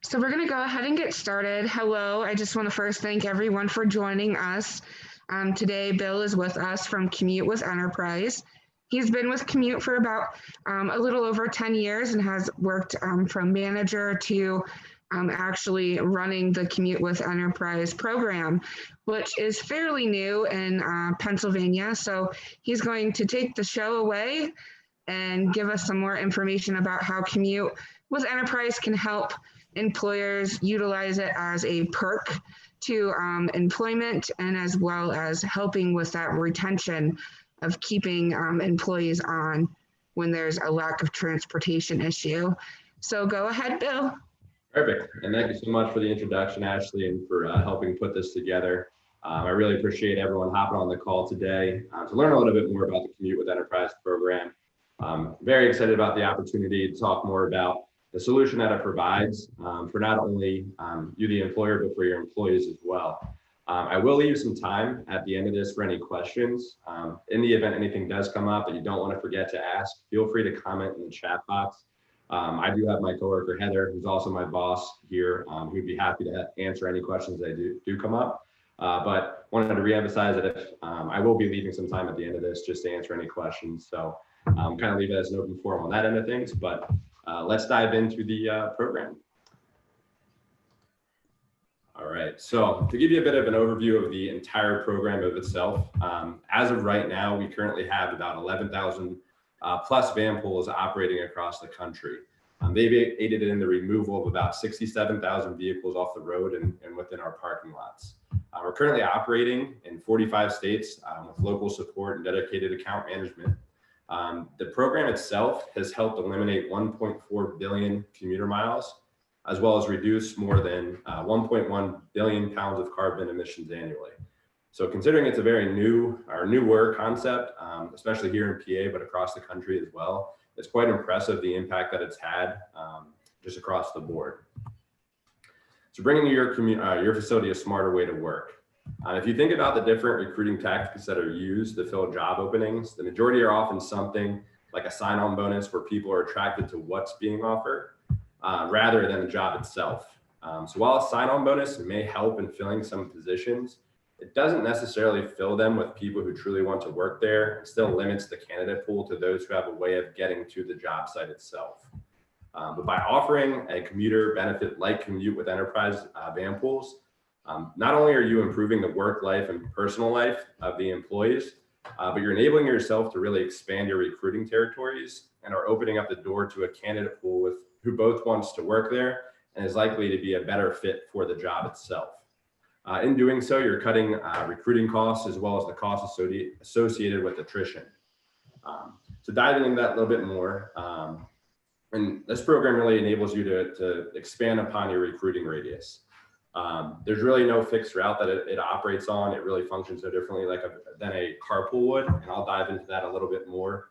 So we're going to go ahead and get started. Hello, I just want to first thank everyone for joining us. Today, Bill is with us from Commute with Enterprise. He's been with Commute for about a little over 10 years and has worked from manager to actually running the Commute with Enterprise program, which is fairly new in Pennsylvania. So he's going to take the show away and give us some more information about how Commute with Enterprise can help employers utilize it as a perk to employment, and as well as helping with that retention of keeping employees on when there's a lack of transportation issue. So go ahead, Bill. Perfect. And thank you so much for the introduction, Ashley, and for helping put this together. I really appreciate everyone hopping on the call today to learn a little bit more about the Commute with Enterprise program. Very excited about the opportunity to talk more about the solution that it provides for not only you, the employer, but for your employees as well. I will leave some time at the end of this for any questions. In the event anything does come up that you don't want to forget to ask, feel free to comment in the chat box. I do have my coworker, Heather, who's also my boss here, who'd be happy to answer any questions that do come up. But wanted to reemphasize that if I will be leaving some time at the end of this just to answer any questions. So kind of leave it as an open forum on that end of things, but let's dive into the program. All right, so to give you a bit of an overview of the entire program of itself, as of right now, we currently have about 11,000 plus van pools operating across the country. They've aided in the removal of about 67,000 vehicles off the road and within our parking lots. We're currently operating in 45 states with local support and dedicated account management. The program itself has helped eliminate 1.4 billion commuter miles, as well as reduce more than 1.1 billion pounds of carbon emissions annually. So considering it's a very newer concept, especially here in PA, but across the country as well, it's quite impressive the impact that it's had just across the board. So bringing your facility a smarter way to work. If you think about the different recruiting tactics that are used to fill job openings, the majority are often something like a sign-on bonus where people are attracted to what's being offered rather than the job itself. So while a sign-on bonus may help in filling some positions, it doesn't necessarily fill them with people who truly want to work there. It still limits the candidate pool to those who have a way of getting to the job site itself. But by offering a commuter benefit like Commute with Enterprise van pools, not only are you improving the work life and personal life of the employees, but you're enabling yourself to really expand your recruiting territories and are opening up the door to a candidate pool who both wants to work there and is likely to be a better fit for the job itself. In doing so, you're cutting recruiting costs as well as the costs associated with attrition. So diving into that a little bit more, and this program really enables you to expand upon your recruiting radius. There's really no fixed route that it operates on. It really functions no differently than a carpool would, and I'll dive into that a little bit more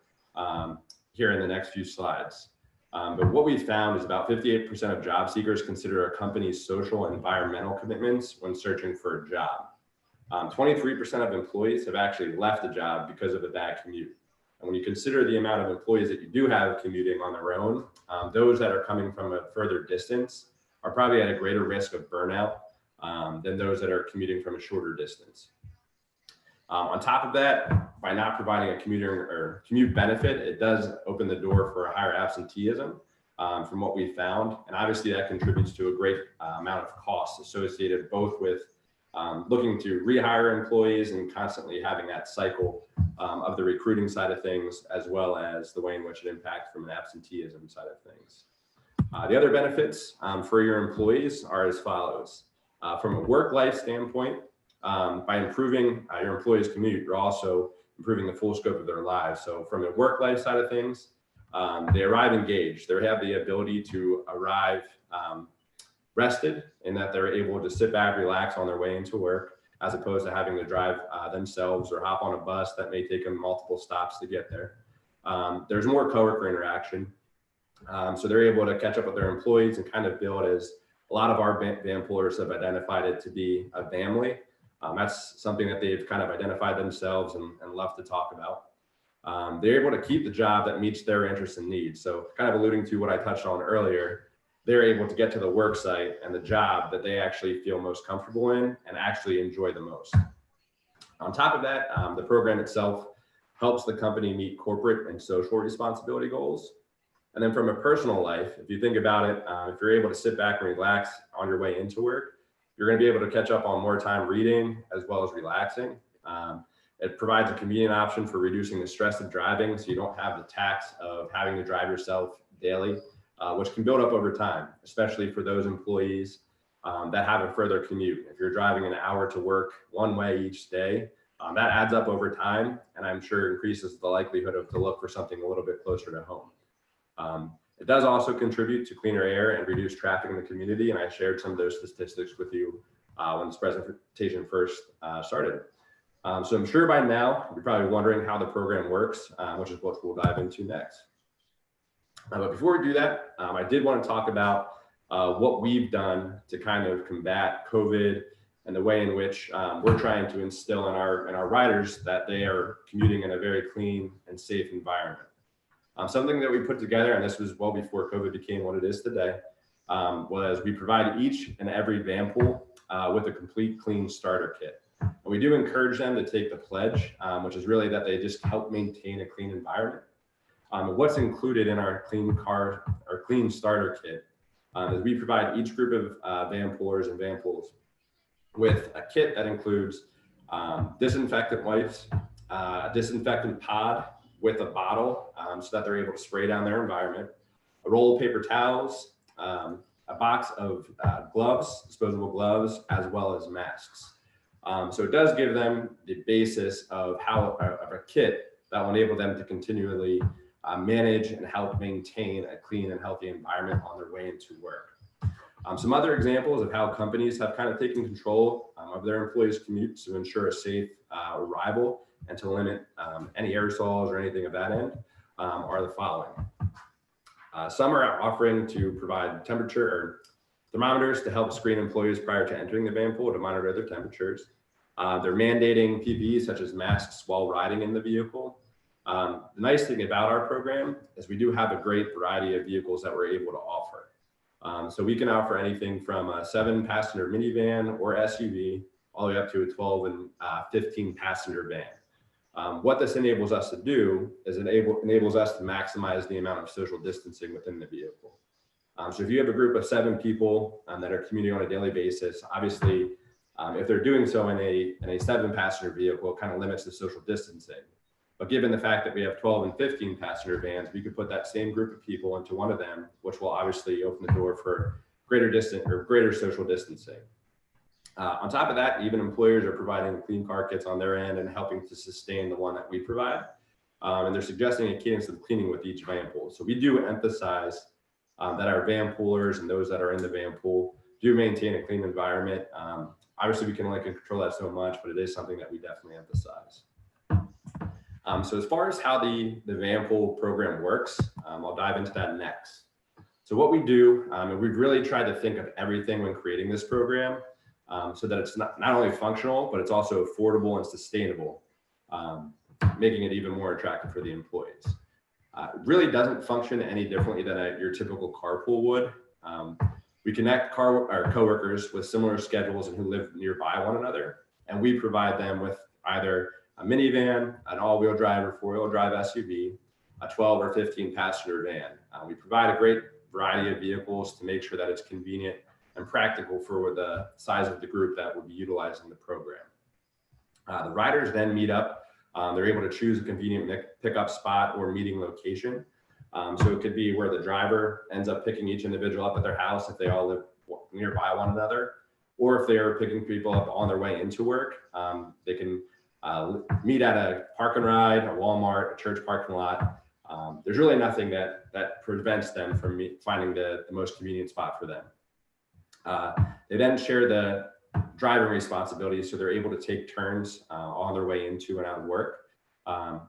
here in the next few slides. But what we found is about 58% of job seekers consider a company's social and environmental commitments when searching for a job. 23% of employees have actually left a job because of a bad commute. And when you consider the amount of employees that you do have commuting on their own, those that are coming from a further distance are probably at a greater risk of burnout than those that are commuting from a shorter distance. On top of that, by not providing a commute benefit, it does open the door for a higher absenteeism from what we found. And obviously that contributes to a great amount of costs associated both with looking to rehire employees and constantly having that cycle of the recruiting side of things, as well as the way in which it impacts from an absenteeism side of things. The other benefits for your employees are as follows. From a work-life standpoint, by improving your employees' commute, you're also improving the full scope of their lives. So from a work-life side of things, they arrive engaged. They have the ability to arrive rested in that they're able to sit back, relax on their way into work, as opposed to having to drive themselves or hop on a bus that may take them multiple stops to get there. There's more coworker interaction. So they're able to catch up with their employees and kind of build, as a lot of our van pullers have identified it to be, a family. That's something that they've kind of identified themselves and love to talk about. They're able to keep the job that meets their interests and needs. So kind of alluding to what I touched on earlier, they're able to get to the work site and the job that they actually feel most comfortable in and actually enjoy the most. On top of that, the program itself helps the company meet corporate and social responsibility goals. And then from a personal life, if you think about it, if you're able to sit back and relax on your way into work, you're going to be able to catch up on more time reading as well as relaxing. It provides a convenient option for reducing the stress of driving, so you don't have the tax of having to drive yourself daily, which can build up over time, especially for those employees that have a further commute. If you're driving an hour to work one way each day, that adds up over time, and I'm sure increases the likelihood to look for something a little bit closer to home. It does also contribute to cleaner air and reduce traffic in the community, and I shared some of those statistics with you when this presentation first started. So I'm sure by now you're probably wondering how the program works, which is what we'll dive into next. But before we do that, I did want to talk about what we've done to kind of combat COVID and the way in which we're trying to instill in our riders that they are commuting in a very clean and safe environment. Something that we put together, and this was well before COVID became what it is today, was we provide each and every van pool with a complete clean starter kit. And we do encourage them to take the pledge, which is really that they just help maintain a clean environment. What's included in our clean starter kit is we provide each group of van poolers and van pools with a kit that includes disinfectant wipes, a disinfectant pod with a bottle so that they're able to spray down their environment, a roll of paper towels, a box of gloves, disposable gloves, as well as masks. So it does give them the basis of a kit that will enable them to continually manage and help maintain a clean and healthy environment on their way into work. Some other examples of how companies have kind of taken control of their employees' commutes to ensure a safe arrival and to limit any aerosols or anything of that end are the following. Some are offering to provide temperature or thermometers to help screen employees prior to entering the van pool to monitor their temperatures. They're mandating PPE such as masks while riding in the vehicle. The nice thing about our program is we do have a great variety of vehicles that we're able to offer. So we can offer anything from a 7-passenger minivan or SUV all the way up to a 12 and 15-passenger van. What this enables us to do is enables us to maximize the amount of social distancing within the vehicle. So if you have a group of 7 people that are commuting on a daily basis, obviously, if they're doing so in a 7-passenger vehicle, it kind of limits the social distancing. But given the fact that we have 12 and 15 passenger vans, we could put that same group of people into one of them, which will obviously open the door for greater social distancing. On top of that, even employers are providing clean car kits on their end and helping to sustain the one that we provide. And they're suggesting a cadence of cleaning with each van pool. So we do emphasize that our van poolers and those that are in the van pool do maintain a clean environment. Obviously, we can only control that so much, but it is something that we definitely emphasize. So as far as how the van pool program works, I'll dive into that next. So what we do, and we've really tried to think of everything when creating this program so that it's not only functional, but it's also affordable and sustainable, making it even more attractive for the employees. It really doesn't function any differently than your typical carpool would. We connect coworkers with similar schedules and who live nearby one another, and we provide them with either a minivan, an all-wheel drive or four-wheel drive SUV, a 12 or 15 passenger van. We provide a great variety of vehicles to make sure that it's convenient and practical for the size of the group that will be utilizing the program. The riders then meet up. They're able to choose a convenient pickup spot or meeting location. So it could be where the driver ends up picking each individual up at their house if they all live nearby one another, or if they are picking people up on their way into work, they can meet at a park and ride, a Walmart, a church parking lot. There's really nothing that prevents them from finding the most convenient spot for them. They then share the driving responsibilities, so they're able to take turns on their way into and out of work.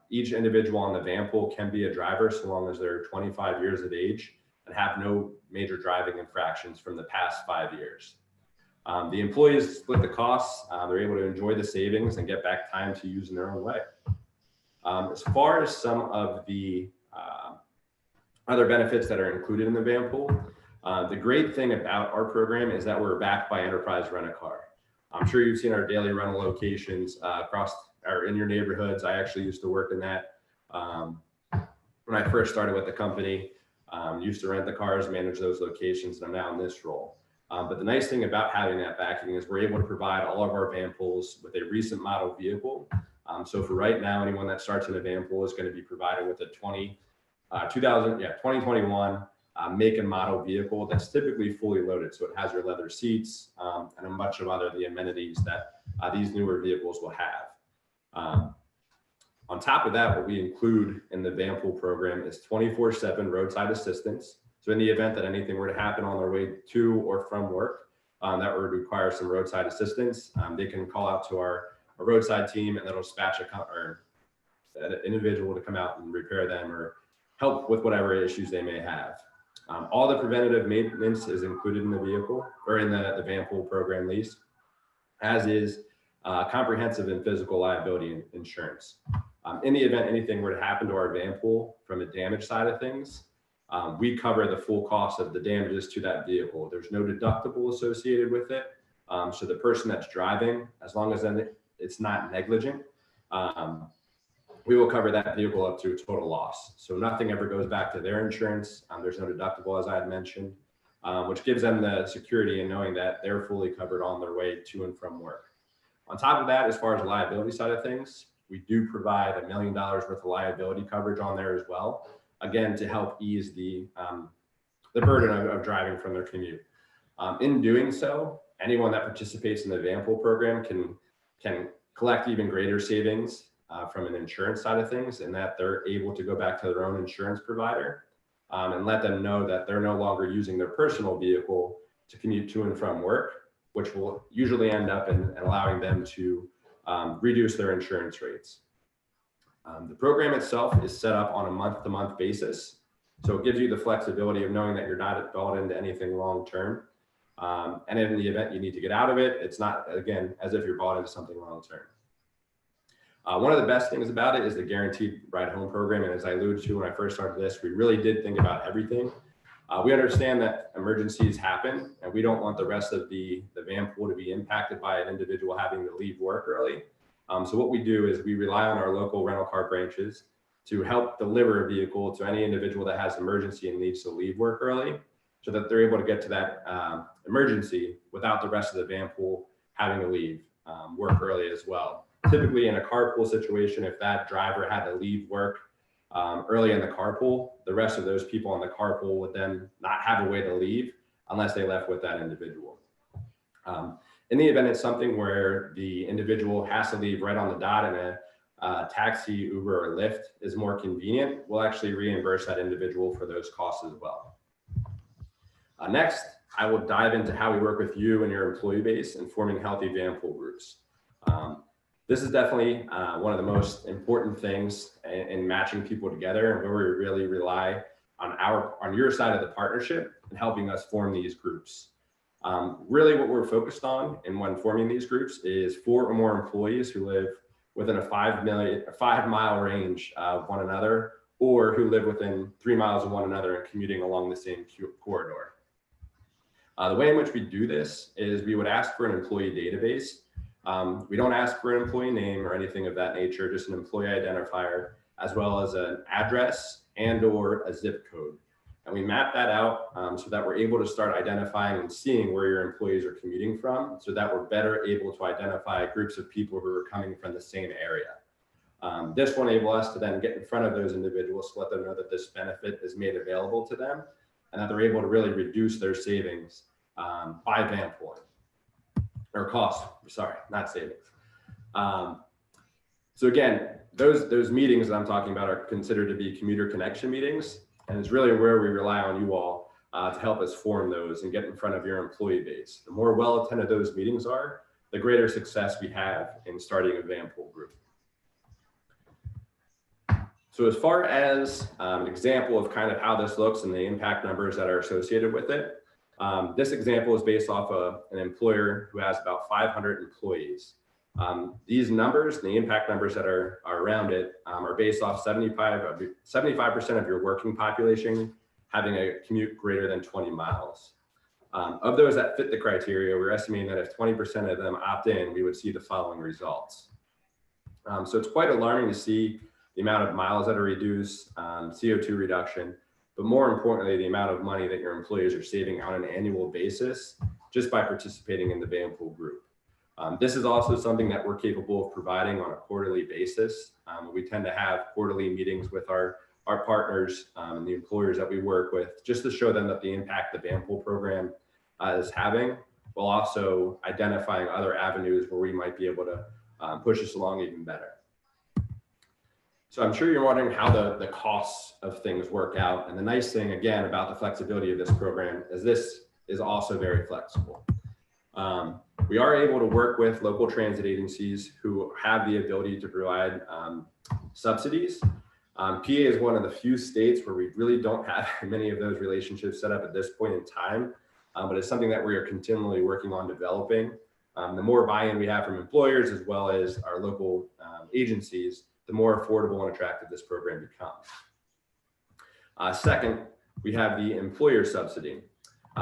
Each individual on the van pool can be a driver so long as they're 25 years of age and have no major driving infractions from the past 5 years. The employees split the costs. They're able to enjoy the savings and get back time to use in their own way. As far as some of the other benefits that are included in the van pool, The great thing about our program is that we're backed by Enterprise Rent-A-Car. I'm sure you've seen our daily rental locations across or in your neighborhoods. I actually used to work in that when I first started with the company. Used to rent the cars, manage those locations, and I'm now in this role. But the nice thing about having that backing is we're able to provide all of our van pools with a recent model vehicle. So for right now, anyone that starts in a van pool is going to be provided with a 2021 make and model vehicle that's typically fully loaded. So it has your leather seats and a bunch of other the amenities that these newer vehicles will have. On top of that, what we include in the van pool program is 24/7 roadside assistance. So in the event that anything were to happen on their way to or from work that would require some roadside assistance, they can call out to our roadside team and that'll dispatch an individual to come out and repair them or help with whatever issues they may have. All the preventative maintenance is included in the vehicle or in the van pool program lease, as is comprehensive and physical liability insurance. In the event anything were to happen to our van pool from a damage side of things, we cover the full cost of the damages to that vehicle. There's no deductible associated with it. So the person that's driving, as long as it's not negligent, we will cover that vehicle up to a total loss. So nothing ever goes back to their insurance. There's no deductible, as I had mentioned, which gives them the security in knowing that they're fully covered on their way to and from work. On top of that, as far as the liability side of things, we do provide $1 million worth of liability coverage on there as well, again, to help ease the burden of driving from their commute. In doing so, anyone that participates in the van pool program can collect even greater savings from an insurance side of things, in that they're able to go back to their own insurance provider and let them know that they're no longer using their personal vehicle to commute to and from work, which will usually end up in allowing them to reduce their insurance rates. The program itself is set up on a month-to-month basis. So it gives you the flexibility of knowing that you're not bought into anything long-term. And in the event you need to get out of it, it's not, again, as if you're bought into something long-term. One of the best things about it is the guaranteed ride home program. And as I alluded to when I first started this, we really did think about everything. We understand that emergencies happen and we don't want the rest of the van pool to be impacted by an individual having to leave work early. So what we do is we rely on our local rental car branches to help deliver a vehicle to any individual that has an emergency and needs to leave work early, so that they're able to get to that emergency without the rest of the van pool having to leave work early as well. Typically in a carpool situation, if that driver had to leave work early in the carpool, the rest of those people on the carpool would then not have a way to leave unless they left with that individual. In the event it's something where the individual has to leave right on the dot and a taxi, Uber, or Lyft is more convenient, we'll actually reimburse that individual for those costs as well. Next, I will dive into how we work with you and your employee base in forming healthy van pool groups. This is definitely one of the most important things in matching people together, and where we really rely on your side of the partnership and helping us form these groups. Really what we're focused on and when forming these groups is 4 or more employees who live within a 5-mile range of one another, or who live within 3 miles of one another and commuting along the same corridor. The way in which we do this is we would ask for an employee database. We don't ask for an employee name or anything of that nature, just an employee identifier, as well as an address and or a zip code. And we map that out so that we're able to start identifying and seeing where your employees are commuting from, so that we're better able to identify groups of people who are coming from the same area. This will enable us to then get in front of those individuals to let them know that this benefit is made available to them and that they're able to really reduce their savings by van pooling. Or cost, sorry, not savings. So again, those meetings that I'm talking about are considered to be commuter connection meetings. And it's really where we rely on you all to help us form those and get in front of your employee base. The more well-attended those meetings are, the greater success we have in starting a van pool group. So as far as an example of kind of how this looks and the impact numbers that are associated with it, this example is based off of an employer who has about 500 employees. These numbers, the impact numbers that are around it, are based off 75% of your working population having a commute greater than 20 miles. Of those that fit the criteria, we're estimating that if 20% of them opt in, we would see the following results. So it's quite alarming to see the amount of miles that are reduced, CO2 reduction, but more importantly, the amount of money that your employees are saving on an annual basis just by participating in the vanpool group. This is also something that we're capable of providing on a quarterly basis. We tend to have quarterly meetings with our partners and the employers that we work with, just to show them that the impact the vanpool program is having, while also identifying other avenues where we might be able to push us along even better. So I'm sure you're wondering how the costs of things work out. And the nice thing, again, about the flexibility of this program is this is also very flexible. We are able to work with local transit agencies who have the ability to provide subsidies. PA is one of the few states where we really don't have many of those relationships set up at this point in time, but it's something that we are continually working on developing. The more buy-in we have from employers as well as our local agencies, the more affordable and attractive this program becomes. Second, we have the employer subsidy.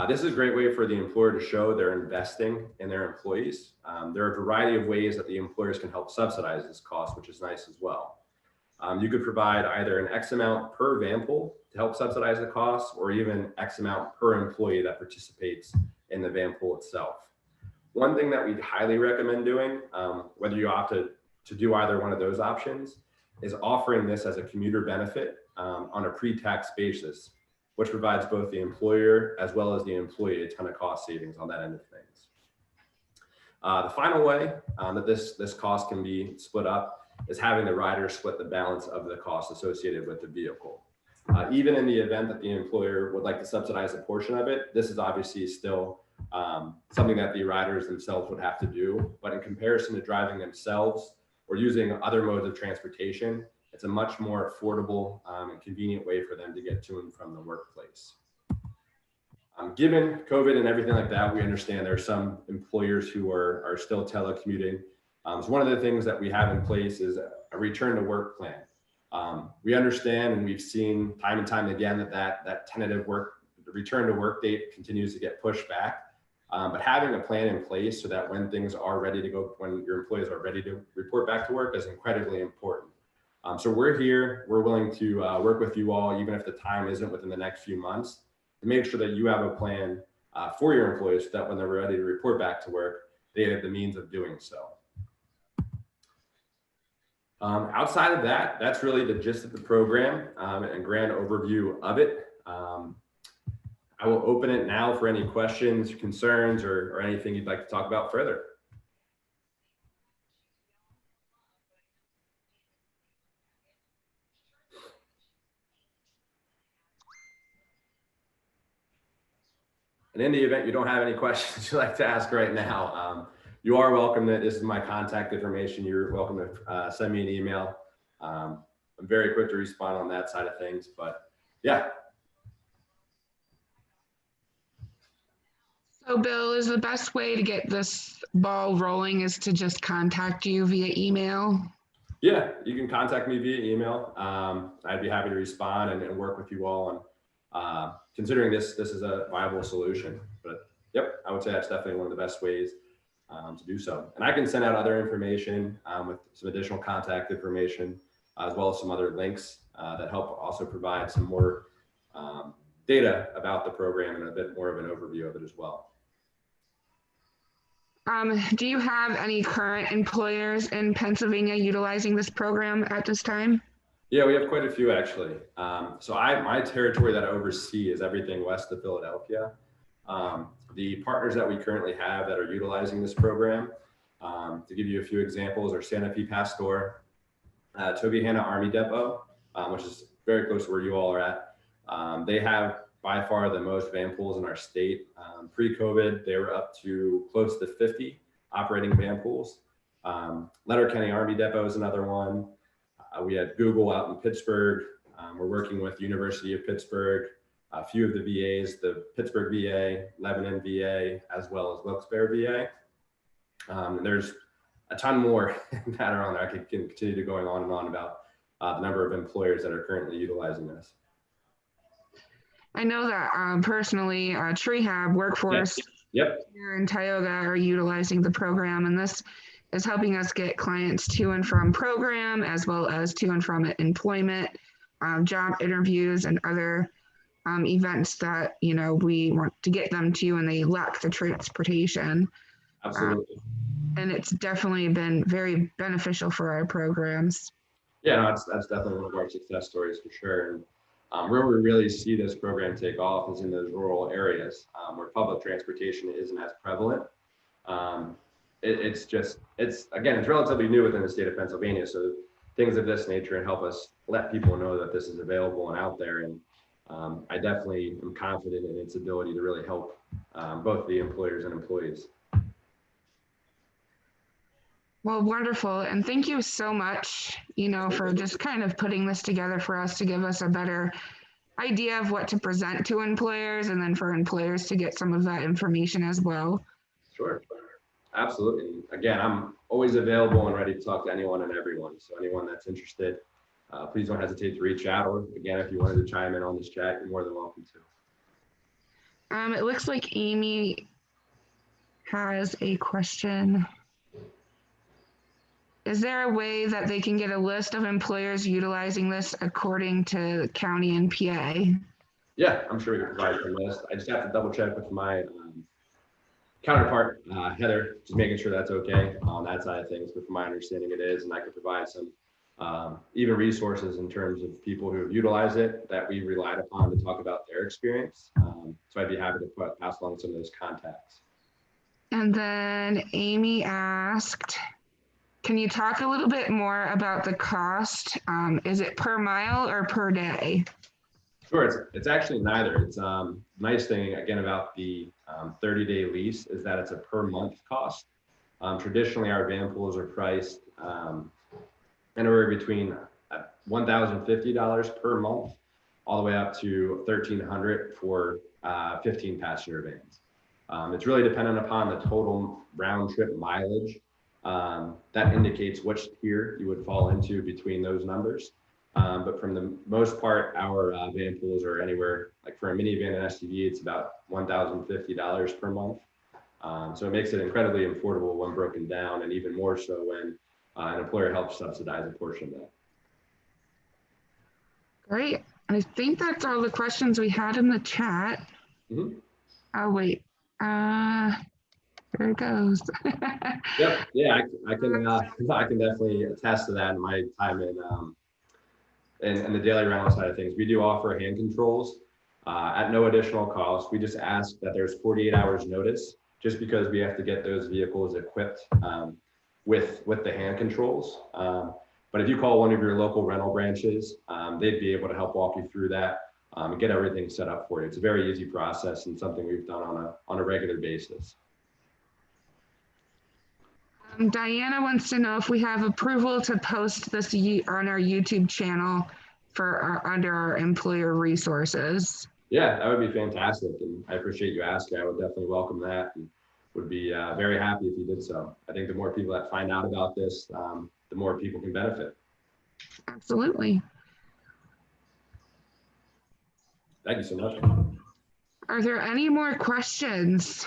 This is a great way for the employer to show they're investing in their employees. There are a variety of ways that the employers can help subsidize this cost, which is nice as well. You could provide either an X amount per vanpool to help subsidize the cost, or even X amount per employee that participates in the vanpool itself. One thing that we'd highly recommend doing, whether you opt to do either one of those options, is offering this as a commuter benefit on a pre-tax basis, which provides both the employer as well as the employee a ton of cost savings on that end of things. The final way that this cost can be split up is having the rider split the balance of the cost associated with the vehicle. Even in the event that the employer would like to subsidize a portion of it, this is obviously still something that the riders themselves would have to do. But in comparison to driving themselves or using other modes of transportation, it's a much more affordable and convenient way for them to get to and from the workplace. Given COVID and everything like that, we understand there are some employers who are still telecommuting. So one of the things that we have in place is a return to work plan. We understand and we've seen time and time again that tentative return to work date continues to get pushed back. But having a plan in place so that when things are ready to go, when your employees are ready to report back to work, is incredibly important. So we're here, we're willing to work with you all, even if the time isn't within the next few months, to make sure that you have a plan for your employees so that when they're ready to report back to work, they have the means of doing so. Outside of that, that's really the gist of the program and grand overview of it. I will open it now for any questions, concerns, or anything you'd like to talk about further. And in the event you don't have any questions you'd like to ask right now, you are welcome to, this is my contact information. You're welcome to send me an email. I'm very quick to respond on that side of things, but yeah. So Bill, is the best way to get this ball rolling is to just contact you via email? Yeah, you can contact me via email. I'd be happy to respond and work with you all on considering this is a viable solution. But yep, I would say that's definitely one of the best ways to do so. And I can send out other information with some additional contact information, as well as some other links that help also provide some more data about the program and a bit more of an overview of it as well. Do you have any current employers in Pennsylvania utilizing this program at this time? Yeah, we have quite a few actually. So my territory that I oversee is everything west of Philadelphia. The partners that we currently have that are utilizing this program, to give you a few examples, are Santa Fe Pastor, Tobyhanna Army Depot, which is very close to where you all are at. They have by far the most van pools in our state. Pre-COVID, they were up to close to 50 operating van pools. Letterkenny Army Depot is another one. We had Google out in Pittsburgh. We're working with University of Pittsburgh, a few of the VAs, the Pittsburgh VA, Lebanon VA, as well as Wilkes-Barre VA. And there's a ton more that are on there. I could continue to going on and on about the number of employers that are currently utilizing this. I know that personally, Treehab Workforce Yep. here in Tioga are utilizing the program, and this is helping us get clients to and from program as well as to and from employment, job interviews, and other events that we want to get them to, and they lack the transportation. Absolutely. And it's definitely been very beneficial for our programs. Yeah, no, that's definitely one of our success stories for sure. And where we really see this program take off is in those rural areas where public transportation isn't as prevalent. It's relatively new within the state of Pennsylvania. So things of this nature help us let people know that this is available and out there. And I definitely am confident in its ability to really help both the employers and employees. Well, wonderful. And thank you so much, for just kind of putting this together for us to give us a better idea of what to present to employers, and then for employers to get some of that information as well. Sure. Absolutely. Again, I'm always available and ready to talk to anyone and everyone. So anyone that's interested, please don't hesitate to reach out. Or again, if you wanted to chime in on this chat, you're more than welcome to. It looks like Amy has a question. Is there a way that they can get a list of employers utilizing this according to county and PA? Yeah, I'm sure we can provide a list. I just have to double check with my counterpart, Heather, just making sure that's okay on that side of things. But from my understanding, it is, and I can provide some even resources in terms of people who have utilized it that we relied upon to talk about their experience. So I'd be happy to pass along some of those contacts. And then Amy asked, can you talk a little bit more about the cost? Is it per mile or per day? Sure, it's actually neither. It's nice thing again about the 30-day lease is that it's a per month cost. Traditionally, our van pools are priced anywhere between $1,050 per month, all the way up to $1,300 for 15 passenger vans. It's really dependent upon the total round trip mileage. That indicates which tier you would fall into between those numbers. But from the most part, our van pools are anywhere, like for a minivan and SUV, it's about $1,050 per month. So it makes it incredibly affordable when broken down, and even more so when an employer helps subsidize a portion of that. Great. I think that's all the questions we had in the chat. Mm-hmm. Oh, wait. There it goes. Yep. Yeah, I can definitely attest to that in my time in the daily rental side of things. We do offer hand controls at no additional cost. We just ask that there's 48 hours notice, just because we have to get those vehicles equipped with the hand controls. But if you call one of your local rental branches, they'd be able to help walk you through that and get everything set up for you. It's a very easy process and something we've done on a regular basis. Diana wants to know if we have approval to post this on our YouTube channel for under our employer resources. Yeah, that would be fantastic. And I appreciate you asking. I would definitely welcome that and would be very happy if you did so. I think the more people that find out about this, the more people can benefit. Absolutely. Thank you so much. Are there any more questions?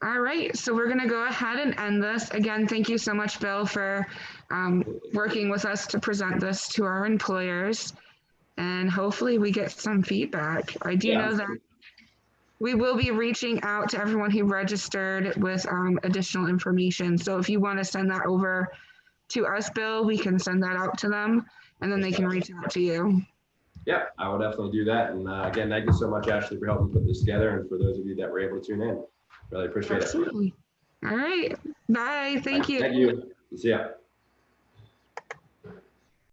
All right, so we're going to go ahead and end this. Again, thank you so much, Bill, for working with us to present this to our employers. And hopefully we get some feedback. I do know that we will be reaching out to everyone who registered with additional information. So if you want to send that over to us, Bill, we can send that out to them, and then they can reach out to you. Yeah, I will definitely do that. And again, thank you so much, Ashley, for helping put this together, and for those of you that were able to tune in. Really appreciate it. Absolutely. All right. Bye. Thank you. Thank you. See ya.